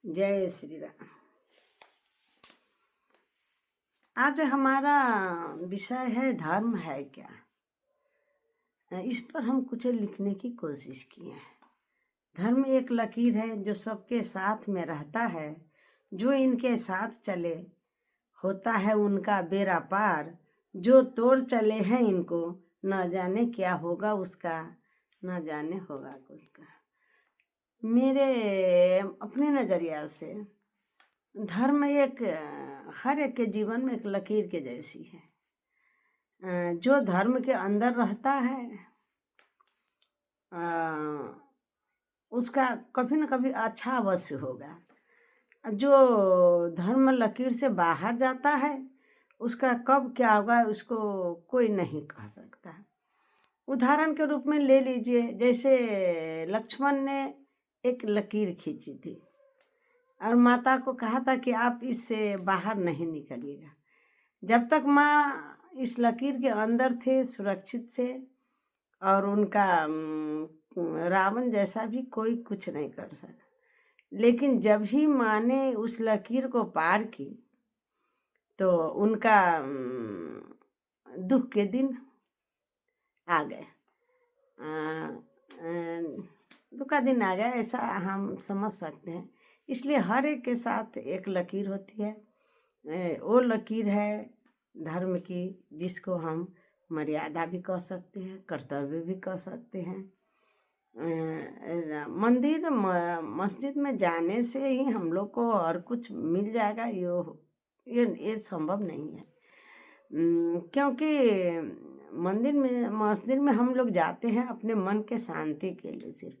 जय श्री राम। आज हमारा विषय है धर्म है क्या। इस पर हम कुछ लिखने की कोशिश किए हैं। धर्म एक लकीर है जो सबके साथ में रहता है, जो इनके साथ चले होता है उनका बेड़ा पार, जो तोड़ चले हैं इनको न जाने क्या होगा उसका, न जाने होगा उसका। मेरे अपने नज़रिया से धर्म एक हर एक के जीवन में एक लकीर के जैसी है। जो धर्म के अंदर रहता है उसका कभी न कभी अच्छा अवश्य होगा। जो धर्म लकीर से बाहर जाता है उसका कब क्या होगा उसको कोई नहीं कह सकता। उदाहरण के रूप में ले लीजिए, जैसे लक्ष्मण ने एक लकीर खींची थी और माता को कहा था कि आप इससे बाहर नहीं निकलिएगा। जब तक माँ इस लकीर के अंदर थे सुरक्षित थे और उनका रावण जैसा भी कोई कुछ नहीं कर सका। लेकिन जब ही माँ ने उस लकीर को पार की तो उनका दुख के दिन आ गए। दुख का दिन आ गया ऐसा हम समझ सकते हैं। इसलिए हर एक के साथ एक लकीर होती है। वो लकीर है धर्म की जिसको हम मर्यादा भी कह सकते हैं, कर्तव्य भी कह सकते हैं। मंदिर मस्जिद में जाने से ही हम लोग को और कुछ मिल जाएगा ये संभव नहीं है। क्योंकि मंदिर में मस्जिद में हम लोग जाते हैं अपने मन के शांति के लिए सिर्फ,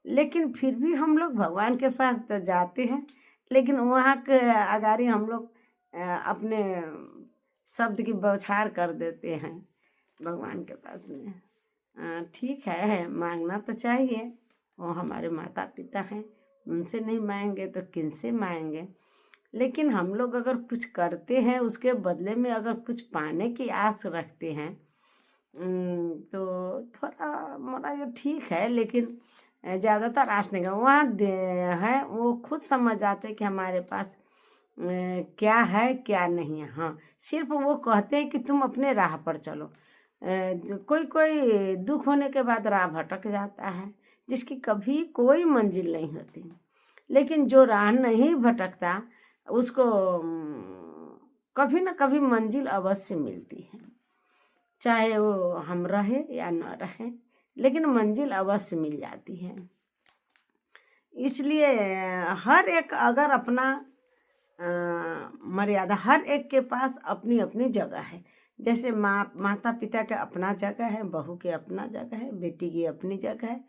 लेकिन फिर भी हम लोग भगवान के पास तो जाते हैं, लेकिन वहाँ के अगाड़ी हम लोग अपने शब्द की बौछार कर देते हैं भगवान के पास में। ठीक है, मांगना तो चाहिए, वो हमारे माता पिता हैं, उनसे नहीं मांगेंगे तो किनसे मांगेंगे। लेकिन हम लोग अगर कुछ करते हैं उसके बदले में अगर कुछ पाने की आस रखते हैं तो थोड़ा मोड़ा ये ठीक है, लेकिन ज़्यादातर आस नहीं कर। वहाँ है वो खुद समझ जाते हैं कि हमारे पास क्या है क्या नहीं है। हाँ, सिर्फ वो कहते हैं कि तुम अपने राह पर चलो। कोई कोई दुख होने के बाद राह भटक जाता है जिसकी कभी कोई मंजिल नहीं होती, लेकिन जो राह नहीं भटकता उसको कभी न कभी मंजिल अवश्य मिलती है। चाहे वो हम रहे या न रहे, लेकिन मंजिल अवश्य मिल जाती है। इसलिए हर एक अगर अपना मर्यादा, हर एक के पास अपनी अपनी जगह है। जैसे माता पिता के अपना जगह है, बहू के अपना जगह है, बेटी की अपनी जगह है,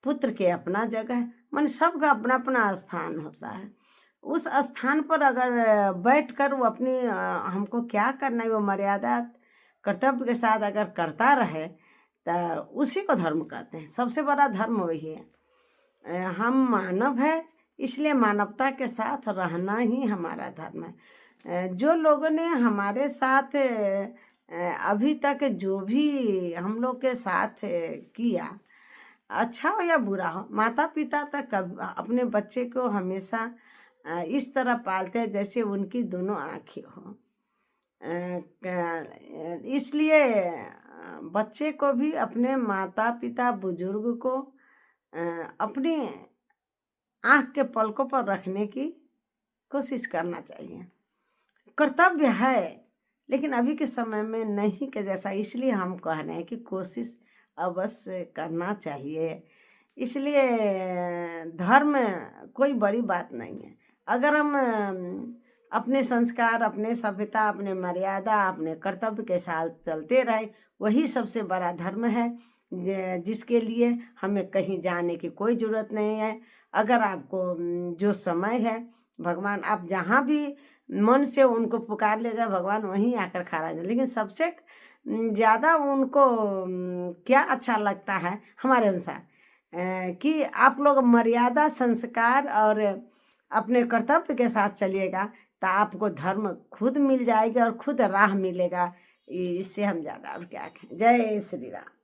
पुत्र के अपना जगह है, मन सबका अपना अपना स्थान होता है। उस स्थान पर अगर बैठ कर वो अपनी हमको क्या करना है वो मर्यादा कर्तव्य के साथ अगर करता रहे तो उसी को धर्म कहते हैं। सबसे बड़ा धर्म वही है। हम मानव है, इसलिए मानवता के साथ रहना ही हमारा धर्म है। जो लोगों ने हमारे साथ अभी तक जो भी हम लोग के साथ किया, अच्छा हो या बुरा हो, माता पिता तक अपने बच्चे को हमेशा इस तरह पालते हैं जैसे उनकी दोनों आँखें हों। इसलिए बच्चे को भी अपने माता पिता बुजुर्ग को अपनी आँख के पलकों पर रखने की कोशिश करना चाहिए। कर्तव्य है, लेकिन अभी के समय में नहीं के जैसा, इसलिए हम कह रहे हैं कि कोशिश अवश्य करना चाहिए। इसलिए धर्म कोई बड़ी बात नहीं है। अगर हम अपने संस्कार, अपने सभ्यता, अपने मर्यादा, अपने कर्तव्य के साथ चलते रहे, वही सबसे बड़ा धर्म है जिसके लिए हमें कहीं जाने की कोई ज़रूरत नहीं है। अगर आपको जो समय है, भगवान आप जहाँ भी मन से उनको पुकार ले जाए, भगवान वहीं आकर खड़ा जाए। लेकिन सबसे ज़्यादा उनको क्या अच्छा लगता है हमारे अनुसार कि आप लोग मर्यादा, संस्कार और अपने कर्तव्य के साथ चलिएगा तो आपको धर्म खुद मिल जाएगा और खुद राह मिलेगा। इससे हम ज़्यादा और क्या कहें। जय श्री राम।